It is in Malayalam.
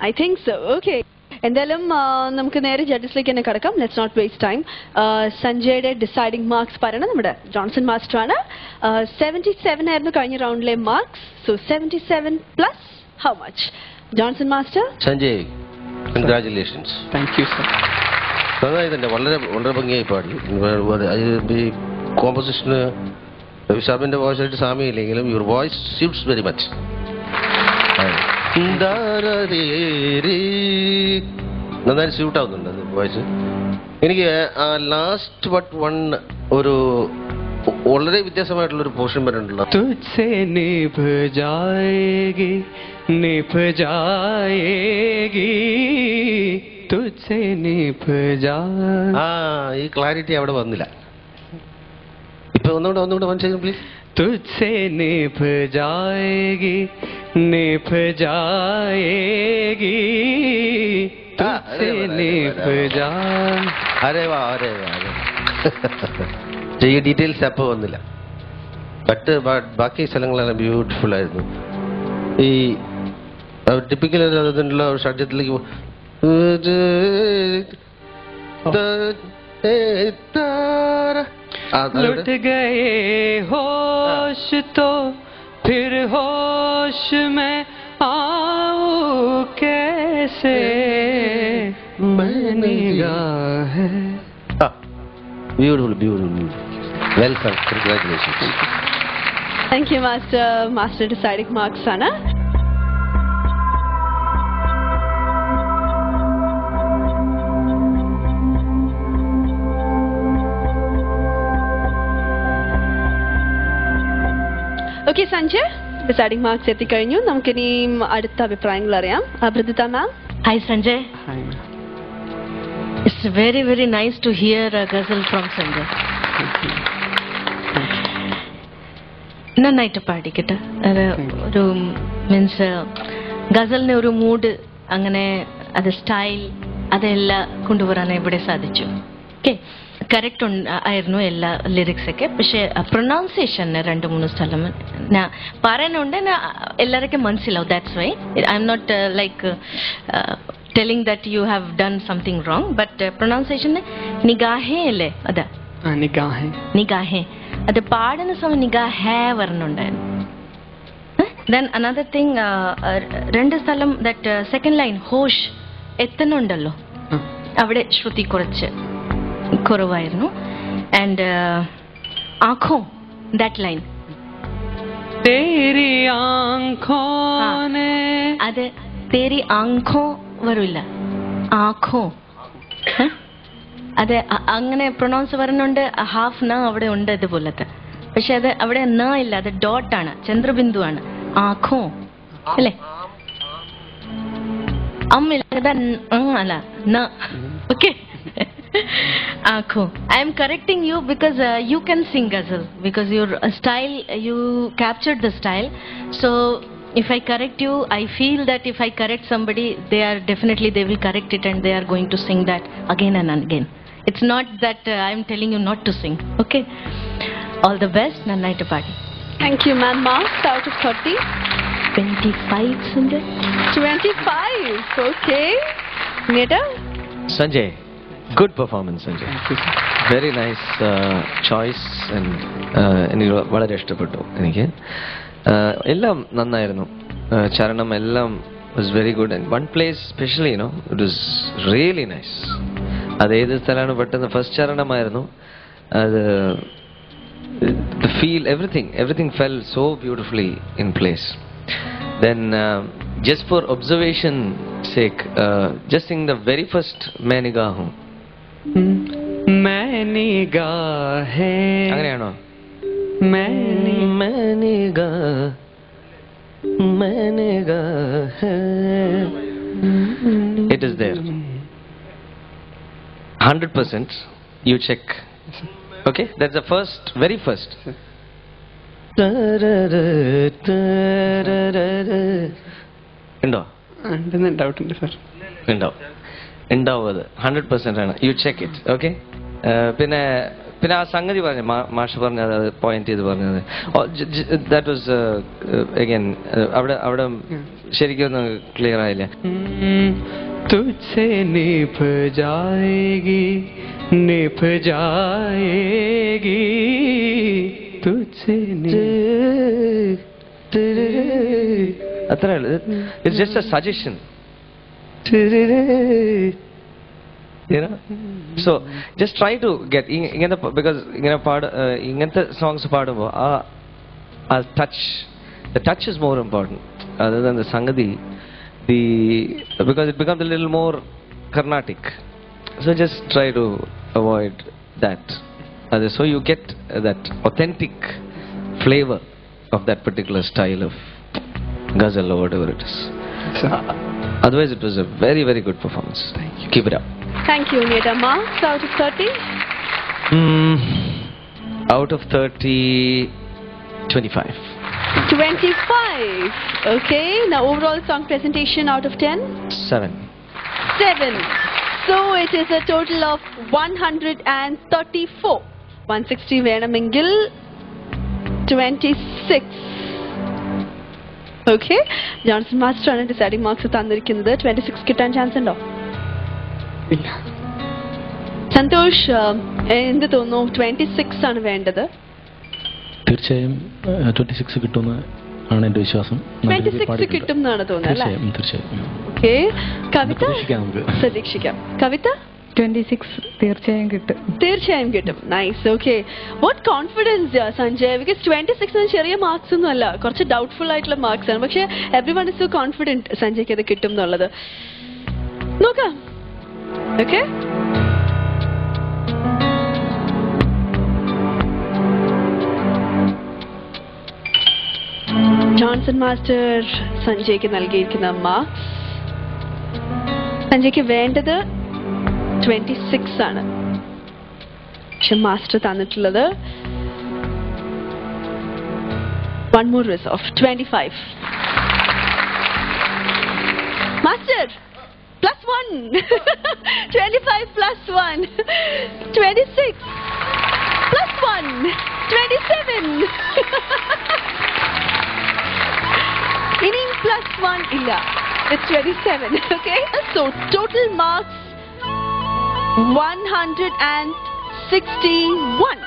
I think so. Okay. എന്തായാലും നമുക്ക് നേരെ ജഡ്ജസിലേക്ക് തന്നെ കിടക്കാം. Let's not waste time. സഞ്ജയുടെ ഡിസൈഡിംഗ് മാർക്സ് പറയണം നമ്മുടെ ജോൺസൺ മാസ്റ്റർ ആണ്. 77 ആയിരുന്നു കഴിഞ്ഞ റൗണ്ടിലെ marks. So 77 plus how much? Johnson master. Sanjay, congratulations. Thank you sir. നന്നായി തന്നെ, വളരെ വളരെ ഭംഗിയായി പാടി. ഈ കോമ്പോസിഷന് വിശാബിന്റെ വോയിസ് ആയിട്ട് സാമ്യമില്ലെങ്കിലും your voice suits very much. നന്നായി സ്യൂട്ട് ആവുന്നുണ്ട് അത് വോയിസ്. എനിക്ക് ലാസ്റ്റ് ബട്ട് വൺ ഒരു വളരെ വ്യത്യാസമായിട്ടുള്ളൊരു പോർഷൻ വരണ്ടല്ലോ. തുജ്സേ നിഭ ജായേഗി നിഭ ജായേഗി തുജ്സേ നിഭ ജായേഗി. ഈ ക്ലാരിറ്റി അവിടെ വന്നില്ല. ഇപ്പൊ ഒന്നുകൂടെ മനസ്സിലാക്കും പ്ലീസ്. तुझसे निभ जाएगी निभ जाएगी तुझसे निभ जाए. അരേ വാ അരേ വാ. ഈ ഡീറ്റെയിൽസ് അപ്പോൾ വന്നില്ല. ബാക്കി സ്ഥലങ്ങളെല്ലാം ബ്യൂട്ടിഫുൾ ആയിരുന്നു. ഈ ടിപ്പിക്കൽ അതിനുള്ള ഷഡ്ജത്തിലേക്ക് लुट गए होश तो फिर होश में आऊं कैसे निगाह है. Beautiful beautiful. Well done. Congratulations. Thank you master. Master deciding marks ആണ്. ഓക്കെ സഞ്ജയ്, ഡിസൈഡിംഗ് മാർക്സ് എത്തിക്കഴിഞ്ഞു. നമുക്കിനിയും അടുത്ത അഭിപ്രായങ്ങൾ അറിയാം. Abhijitha ma'am. Hi Sanjay. It's very very nice to hear a ghazal from Sanjay. നന്നായിട്ട് പാടിക്കട്ടെ. ഒരു മീൻസ് ഗസലിന് ഒരു മൂഡ്, അങ്ങനെ അത് സ്റ്റൈൽ, അതെല്ലാം കൊണ്ടുവരാൻ ഇവിടെ സാധിച്ചു. ഓക്കെ, കറക്റ്റ് ആയിരുന്നു എല്ലാ ലിറിക്സ് ഒക്കെ. പക്ഷെ പ്രൊനൗൺസിയേഷൻ 2-3 സ്ഥലം ഞാൻ പറയാനുണ്ട്, എല്ലാവർക്കും മനസ്സിലാവും. That's why I'm not like telling that you have done something wrong. But pronunciation നിഗാഹേ അല്ലേ? അതാ നിഗാഹേ. അത് പാടുന്ന സമയം നിഗാഹേ വരണുണ്ടായിരുന്നു. ദെൻ അനദർ തിങ്, 2 സ്ഥലം ദാറ്റ് സെക്കൻഡ് ലൈൻ ഹോഷ് എത്തുന്നുണ്ടല്ലോ, അവിടെ ശ്രുതി കുറച്ച് കുറവായിരുന്നു. ആൻഡ് ആഖോ, ദാറ്റ് ലൈൻ അത് തേരി ആഖോ വരില്ല, ആഖോ. അത് അങ്ങനെ പ്രൊനൗൺസ് വരുന്നുണ്ട്. ഹാഫ് ന അവിടെ ഉണ്ട് ഇതുപോലത്തെ. പക്ഷെ അത് അവിടെ ന ഇല്ല, അത് ഡോട്ടാണ്, ചന്ദ്രബിന്ദു ആണ്. ആഖോ അല്ലേ? അമ്മില്ല അല്ല ന. Okay. Akho. I am correcting you because you can sing ghazal, because your style, you captured the style. So if I correct you, I feel that if I correct somebody, they will correct it and they are going to sing that again and again. It's not that I am telling you not to sing. Okay. All the best. Nannai to party. Thank you, ma'am. Marks out of 30. 25, Sanjay. 25. Okay. Neta. Sanjay. Good performance, Sanjay. Very nice choice and എനിക്ക് വളരെ ഇഷ്ടപ്പെട്ടു. എനിക്ക് എല്ലാം നന്നായിരുന്നു. ചരണം എല്ലാം was very good, and one place especially, it was really nice. അത് ഏത് സ്ഥലമാണ് പെട്ടെന്ന് ഫസ്റ്റ് ചരണമായിരുന്നു. അത് the feel, everything fell so beautifully in place. Then just for observation sake, just sing the very first मैं निगाह हूँ. मैं निगाह है അങ്ങനെയാണോ? मैं निगाह है. It is there. 100%. You check. Okay, that's the very first. ഉണ്ടോ? ഡൗട്ട് ഉണ്ട് സർ. ഉണ്ടാവും, അത് 100% ആണ്. U check it. ഓക്കെ. പിന്നെ പിന്നെ ആ സംഗതി പറഞ്ഞു മാഷ് പറഞ്ഞത് അത് പോയിന്റ് ചെയ്ത് പറഞ്ഞത് ദാറ്റ് വാസ് അഗൈൻ അവിടെ ശരിക്കും ഒന്നും ക്ലിയർ ആയില്ല. तुझसे निभ जाएगी तुझसे അത്രേ ഉള്ളൂ. It's just A suggestion. So just try to get because ingante songs paadumbo a touch, the touch is more important other than the sangadi, because it becomes a little more Carnatic. So just try to avoid that, so you get that authentic flavor of that particular style of ghazal or whatever it is. Otherwise it was a very, very good performance. Thank you. Keep it up. Thank you, Neda. Marks out of 30? Out of 30, 25. 25. Okay. Now overall song presentation out of 10? 7. 7. So it is a total of 134. 160 Venamingil, 26. Okay. Johnson Master ആണ് ഡിസൈഡിംഗ് മാർക്സ് തന്നിരിക്കുന്നത്. 26 കിട്ടാൻ ചാൻസ് ഉണ്ടോ? ഇല്ല. സന്തോഷ്, എന്ത് തോന്നുന്നു? 26 ആണ് വേണ്ടത്. തീർച്ചയായും 26 കിട്ടുമെന്ന് ആണ് എന്റെ വിശ്വാസം. 26 കിട്ടും എന്നാണ് തോന്നുന്നത് അല്ലേ? തീർച്ചയായും. ഓക്കെ. കവിത നമുക്ക് പ്രതീക്ഷിക്കാം. കവിത 26 തീർച്ചയായും കിട്ടും. തീർച്ചയായും കിട്ടും. Nice. Okay. What confidence Sanjay? Because 26 ചെറിയ മാർക്സ് ഒന്നും അല്ല, കുറച്ച് ഡൗട്ട്ഫുൾ ആയിട്ടുള്ള മാർക്സ് ആണ്. പക്ഷെ everyone is so confident സഞ്ജയ്ക്ക് അത് കിട്ടും എന്നുള്ളത്. നോക്കാം. ഓക്കെ. ജോൺസൺ മാസ്റ്റർ സഞ്ജയ്ക്ക് നൽകിയിരിക്കുന്ന മാർക്സ്, സഞ്ജയ്ക്ക് വേണ്ടത് 26 ആണ്. പക്ഷെ മാസ്റ്റർ തന്നിട്ടുള്ളത് one more is off, 25. Master +1. 25 +1 26 +1 27. ഇനിയും +1 ഇല്ല. It's 27. Okay. So total marks 161.